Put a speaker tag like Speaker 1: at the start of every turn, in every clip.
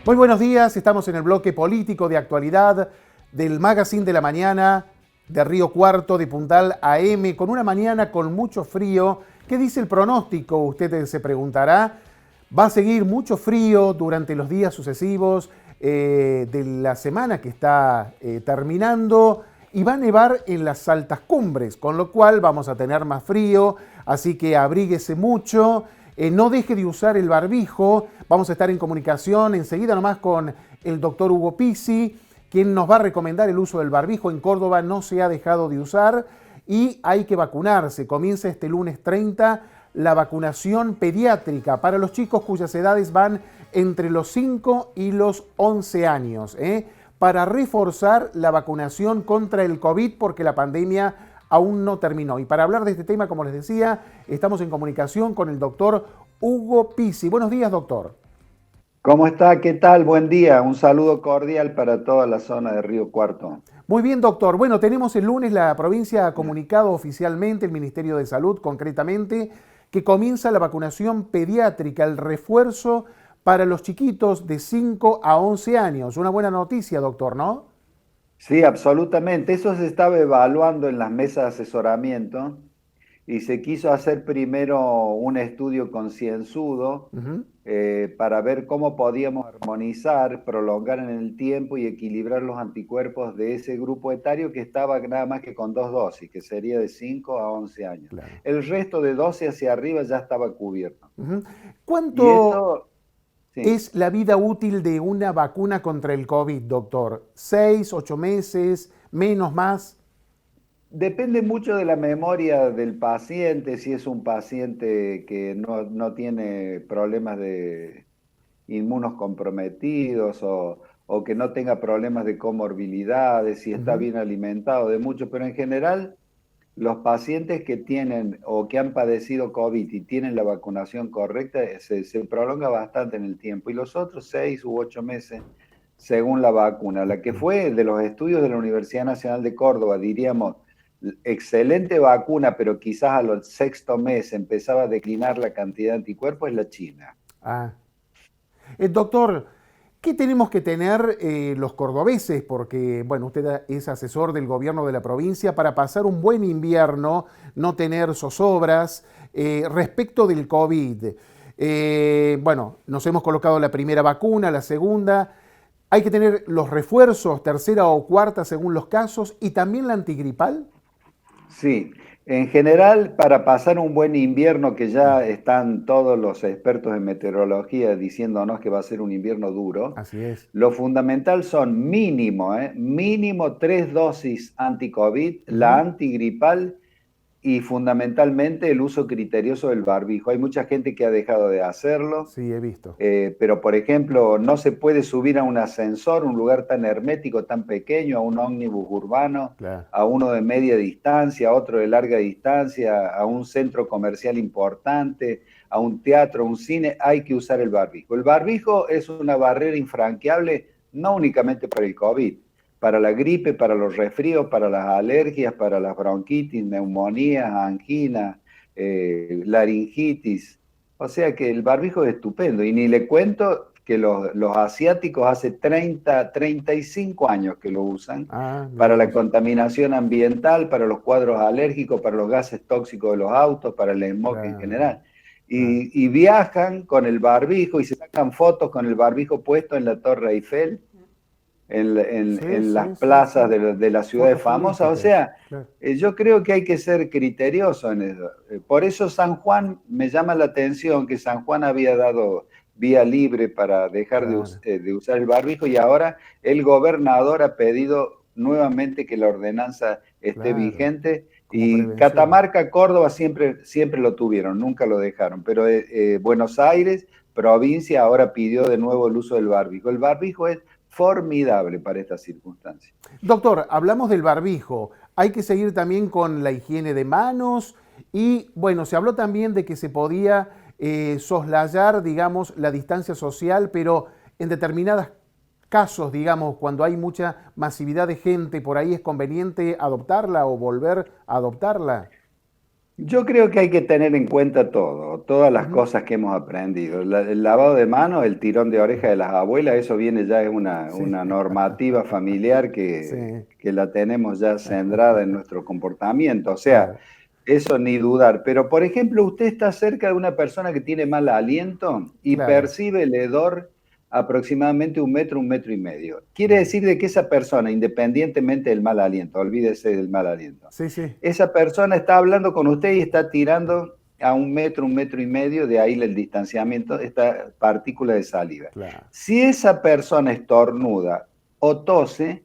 Speaker 1: Muy buenos días, estamos en el bloque político de actualidad del Magazine de la Mañana de Río Cuarto, de Puntal AM, con una mañana con mucho frío. ¿Qué dice el pronóstico? Usted se preguntará. Va a seguir mucho frío durante los días sucesivos de la semana que está terminando y va a nevar en las altas cumbres, con lo cual vamos a tener más frío, así que abríguese mucho. No deje de usar el barbijo. Vamos a estar en comunicación enseguida nomás con el doctor Hugo Pizzi, quien nos va a recomendar el uso del barbijo. En Córdoba no se ha dejado de usar y hay que vacunarse. Comienza este lunes 30 la vacunación pediátrica para los chicos cuyas edades van entre los 5 y los 11 años, para reforzar la vacunación contra el COVID porque la pandemia aún no terminó. Y para hablar de este tema, como les decía, estamos en comunicación con el doctor Hugo Pizzi. Buenos días, doctor.
Speaker 2: ¿Cómo está? ¿Qué tal? Buen día. Un saludo cordial para toda la zona de Río Cuarto.
Speaker 1: Muy bien, doctor. Bueno, tenemos el lunes, la provincia ha comunicado oficialmente, el Ministerio de Salud concretamente, que comienza la vacunación pediátrica, el refuerzo para los chiquitos de 5 a 11 años. Una buena noticia, doctor, ¿no?
Speaker 2: Sí, absolutamente. Eso se estaba evaluando en las mesas de asesoramiento y se quiso hacer primero un estudio concienzudo para ver cómo podíamos armonizar, prolongar en el tiempo y equilibrar los anticuerpos de ese grupo etario que estaba nada más que con 2 dosis, que sería de 5 a 11 años.
Speaker 1: Claro.
Speaker 2: El resto de 12 hacia arriba ya estaba cubierto. Y
Speaker 1: ¿Cuánto
Speaker 2: esto, sí.
Speaker 1: es la vida útil de una vacuna contra el COVID, doctor? ¿6, 8 meses, menos, más?
Speaker 2: Depende mucho de la memoria del paciente, si es un paciente que no tiene problemas de inmunos comprometidos o que no tenga problemas de comorbilidades, si está bien alimentado, de mucho, pero en general los pacientes que tienen o que han padecido COVID y tienen la vacunación correcta se prolonga bastante en el tiempo y los otros 6 u 8 meses según la vacuna. La que fue de los estudios de la Universidad Nacional de Córdoba, diríamos, excelente vacuna, pero quizás a los 6º mes empezaba a declinar la cantidad de anticuerpos, es la China.
Speaker 1: Doctor, ¿qué tenemos que tener los cordobeses? Porque, bueno, usted es asesor del gobierno de la provincia para pasar un buen invierno, no tener zozobras. Respecto del COVID, bueno, nos hemos colocado la primera vacuna, la segunda. Hay que tener los refuerzos, tercera o cuarta según los casos, y también la antigripal.
Speaker 2: Sí, en general, para pasar un buen invierno, que ya están todos los expertos en meteorología diciéndonos que va a ser un invierno duro,
Speaker 1: Así es.
Speaker 2: lo fundamental son mínimo 3 dosis anti-COVID, la antigripal y fundamentalmente el uso criterioso del barbijo. Hay mucha gente que ha dejado de hacerlo.
Speaker 1: Sí, he visto.
Speaker 2: Pero, por ejemplo, no se puede subir a un ascensor, un lugar tan hermético, tan pequeño, a un ómnibus urbano,
Speaker 1: Claro.
Speaker 2: a uno de media distancia, a otro de larga distancia, a un centro comercial importante, a un teatro, un cine, hay que usar el barbijo. El barbijo es una barrera infranqueable, no únicamente para el COVID, para la gripe, para los resfríos, para las alergias, para las bronquitis, neumonías, anginas, laringitis. O sea que el barbijo es estupendo. Y ni le cuento que los asiáticos hace 35 años que lo usan para la contaminación ambiental, para los cuadros alérgicos, para los gases tóxicos de los autos, para el smog en general. Y viajan con el barbijo y se sacan fotos con el barbijo puesto en la Torre Eiffel, en las plazas de las ciudades famosas. O sea, yo creo que hay que ser criterioso en eso. Por eso San Juan, me llama la atención que San Juan había dado vía libre para dejar de usar el barbijo y ahora el gobernador ha pedido nuevamente que la ordenanza esté vigente. Y Catamarca, Córdoba siempre lo tuvieron, nunca lo dejaron. Pero Buenos Aires, provincia, ahora pidió de nuevo el uso del barbijo. El barbijo es formidable para estas circunstancias.
Speaker 1: Doctor, hablamos del barbijo. Hay que seguir también con la higiene de manos y, bueno, se habló también de que se podía soslayar, digamos, la distancia social, pero en determinados casos, digamos, cuando hay mucha masividad de gente, por ahí es conveniente adoptarla o volver a adoptarla.
Speaker 2: Yo creo que hay que tener en cuenta todo, todas las cosas que hemos aprendido. El lavado de manos, el tirón de oreja de las abuelas, eso viene ya, es
Speaker 1: Sí,
Speaker 2: una normativa familiar
Speaker 1: sí,
Speaker 2: que la tenemos ya sembrada en nuestro comportamiento. O sea,
Speaker 1: claro.
Speaker 2: eso ni dudar. Pero, por ejemplo, usted está cerca de una persona que tiene mal aliento y
Speaker 1: Claro.
Speaker 2: percibe el hedor aproximadamente 1 metro y medio. Quiere decir de que esa persona, independientemente del mal aliento, olvídese del mal aliento,
Speaker 1: Sí, sí.
Speaker 2: esa persona está hablando con usted y está tirando a 1 metro y medio, de ahí el distanciamiento, esta partícula de saliva.
Speaker 1: Claro.
Speaker 2: Si esa persona estornuda o tose,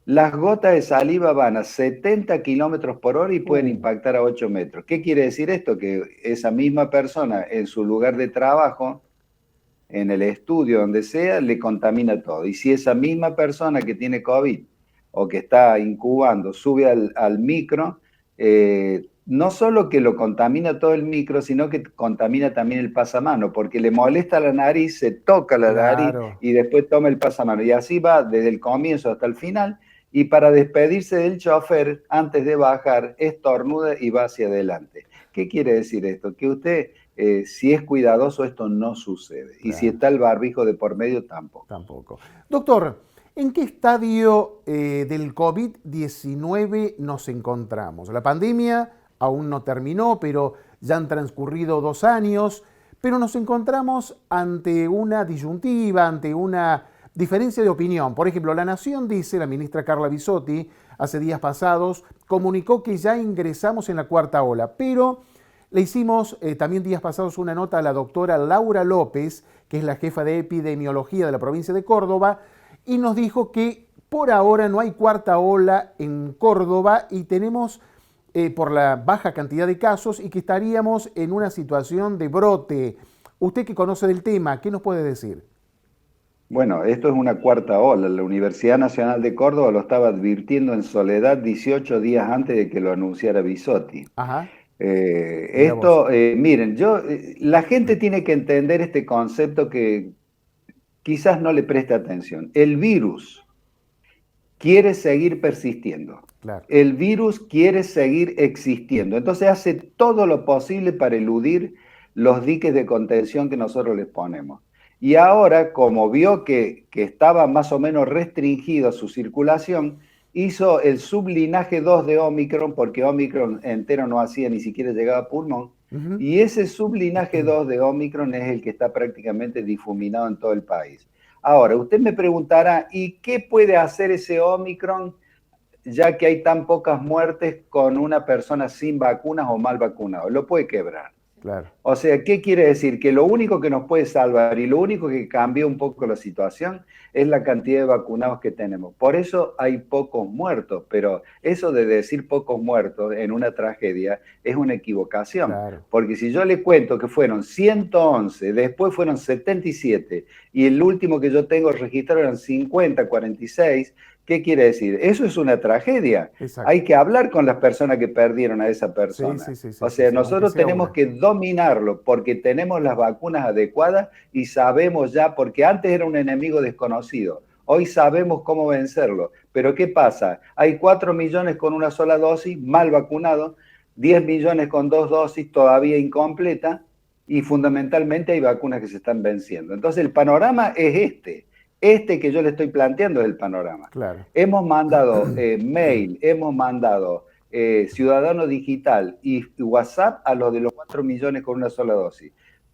Speaker 2: las gotas de saliva van a 70 kilómetros por hora y pueden
Speaker 1: Uh,
Speaker 2: impactar a 8 metros. ¿Qué quiere decir esto? Que esa misma persona en su lugar de trabajo, en el estudio, donde sea, le contamina todo. Y si esa misma persona que tiene COVID o que está incubando sube al micro, no solo que lo contamina todo el micro, sino que contamina también el pasamano, porque le molesta la nariz, se toca la nariz
Speaker 1: claro.
Speaker 2: y después toma el pasamano. Y así va desde el comienzo hasta el final. Y para despedirse del chofer, antes de bajar, estornuda y va hacia adelante. ¿Qué quiere decir esto? Que usted, si es cuidadoso, esto no sucede. Y si
Speaker 1: Claro.
Speaker 2: está el barbijo de por medio, tampoco.
Speaker 1: Tampoco. Doctor, ¿en qué estadio del COVID-19 nos encontramos? La pandemia aún no terminó, pero ya han transcurrido 2 años, pero nos encontramos ante una disyuntiva, ante una diferencia de opinión. Por ejemplo, La Nación dice, la ministra Carla Bisotti, hace días pasados, comunicó que ya ingresamos en la cuarta ola, pero le hicimos también días pasados una nota a la doctora Laura López, que es la jefa de epidemiología de la provincia de Córdoba, y nos dijo que por ahora no hay cuarta ola en Córdoba y tenemos por la baja cantidad de casos y que estaríamos en una situación de brote. Usted que conoce del tema, ¿qué nos puede decir?
Speaker 2: Bueno, esto es una cuarta ola. La Universidad Nacional de Córdoba lo estaba advirtiendo en soledad 18 días antes de que lo anunciara Bisotti.
Speaker 1: Ajá, mira vos.
Speaker 2: Miren, la gente tiene que entender este concepto que quizás no le preste atención. El virus quiere seguir persistiendo.
Speaker 1: Claro,
Speaker 2: El virus quiere seguir existiendo. Entonces hace todo lo posible para eludir los diques de contención que nosotros les ponemos. Y ahora, como vio que estaba más o menos restringida su circulación, hizo el sublinaje 2 de Omicron, porque Omicron entero no hacía ni siquiera llegaba a pulmón,
Speaker 1: ujú,
Speaker 2: y ese sublinaje 2 de Omicron es el que está prácticamente difuminado en todo el país. Ahora, usted me preguntará, ¿y qué puede hacer ese Omicron ya que hay tan pocas muertes con una persona sin vacunas o mal vacunado? Lo puede quebrar.
Speaker 1: claro,
Speaker 2: O sea, ¿qué quiere decir? Que lo único que nos puede salvar y lo único que cambia un poco la situación es la cantidad de vacunados que tenemos. Por eso hay pocos muertos, pero eso de decir pocos muertos en una tragedia es una equivocación.
Speaker 1: claro.
Speaker 2: Porque si yo le cuento que fueron 111, después fueron 77 y el último que yo tengo registrado eran 50, 46, ¿qué quiere decir? Eso es una tragedia. Hay
Speaker 1: Exacto.
Speaker 2: que hablar con las personas que perdieron a esa
Speaker 1: Sí,
Speaker 2: persona.
Speaker 1: sí, sí, sí,
Speaker 2: O
Speaker 1: sí,
Speaker 2: sea,
Speaker 1: sí, aunque
Speaker 2: nosotros
Speaker 1: sea
Speaker 2: tenemos
Speaker 1: una.
Speaker 2: que dominarlo porque tenemos las vacunas adecuadas y sabemos ya, porque antes era un enemigo desconocido. Hoy sabemos cómo vencerlo. Pero ¿qué pasa? Hay 4 millones con una sola dosis, mal vacunados, 10 millones con 2 dosis todavía incompleta y fundamentalmente hay vacunas que se están venciendo. Entonces el panorama es este que yo le estoy planteando es el panorama.
Speaker 1: Claro.
Speaker 2: Hemos mandado mail, hemos mandado Ciudadano Digital y WhatsApp a los de los 4 millones con una sola dosis.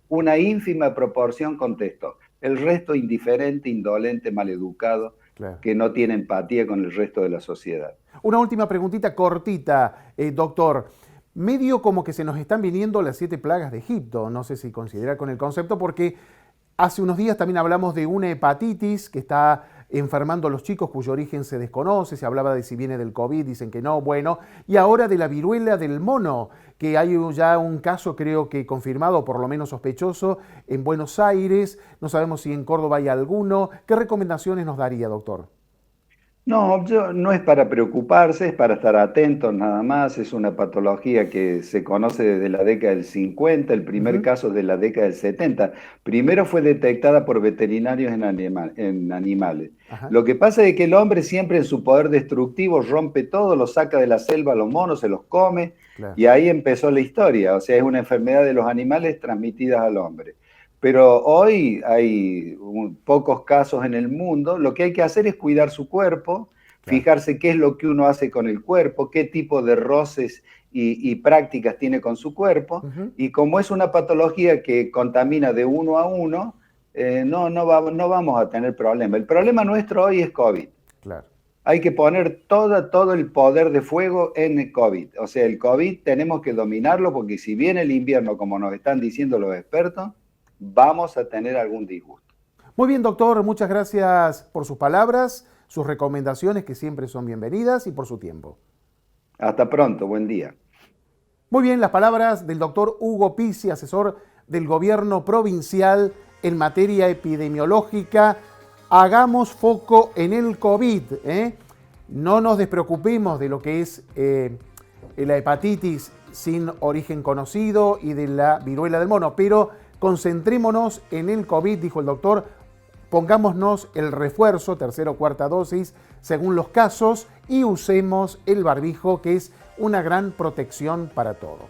Speaker 2: Una ínfima proporción contestó. El resto indiferente, indolente, maleducado,
Speaker 1: Claro.
Speaker 2: que no tiene empatía con el resto de la sociedad.
Speaker 1: Una última preguntita cortita, doctor. Medio como que se nos están viniendo las 7 plagas de Egipto. No sé si considera con el concepto, porque hace unos días también hablamos de una hepatitis que está enfermando a los chicos cuyo origen se desconoce, se hablaba de si viene del COVID, dicen que no, bueno, y ahora de la viruela del mono, que hay ya un caso creo que confirmado, por lo menos sospechoso, en Buenos Aires, no sabemos si en Córdoba hay alguno. ¿Qué recomendaciones nos daría, doctor?
Speaker 2: No, no es para preocuparse, es para estar atentos nada más. Es una patología que se conoce desde la década del 50, el primer
Speaker 1: Ujú,
Speaker 2: caso de la década del 70. Primero fue detectada por veterinarios en animales.
Speaker 1: ajá,
Speaker 2: Lo que pasa es que el hombre siempre en su poder destructivo rompe todo, lo saca de la selva a los monos, se los come,
Speaker 1: claro,
Speaker 2: y ahí empezó la historia. O sea, es una enfermedad de los animales transmitida al hombre. Pero hoy hay pocos casos en el mundo. Lo que hay que hacer es cuidar su cuerpo,
Speaker 1: claro.
Speaker 2: fijarse qué es lo que uno hace con el cuerpo, qué tipo de roces y prácticas tiene con su cuerpo.
Speaker 1: Ujú,
Speaker 2: Y como es una patología que contamina de uno a uno, no vamos a tener problema. El problema nuestro hoy es COVID.
Speaker 1: claro.
Speaker 2: Hay que poner todo el poder de fuego en el COVID. O sea, el COVID tenemos que dominarlo porque si viene el invierno, como nos están diciendo los expertos, vamos a tener algún disgusto.
Speaker 1: Muy bien, doctor, muchas gracias por sus palabras, sus recomendaciones que siempre son bienvenidas y por su tiempo.
Speaker 2: Hasta pronto, buen día.
Speaker 1: Muy bien, las palabras del doctor Hugo Pizzi, asesor del gobierno provincial en materia epidemiológica. Hagamos foco en el COVID, ¿eh? No nos despreocupemos de lo que es la hepatitis sin origen conocido y de la viruela del mono, pero concentrémonos en el COVID, dijo el doctor. Pongámonos el refuerzo, tercera o cuarta dosis, según los casos, y usemos el barbijo, que es una gran protección para todo.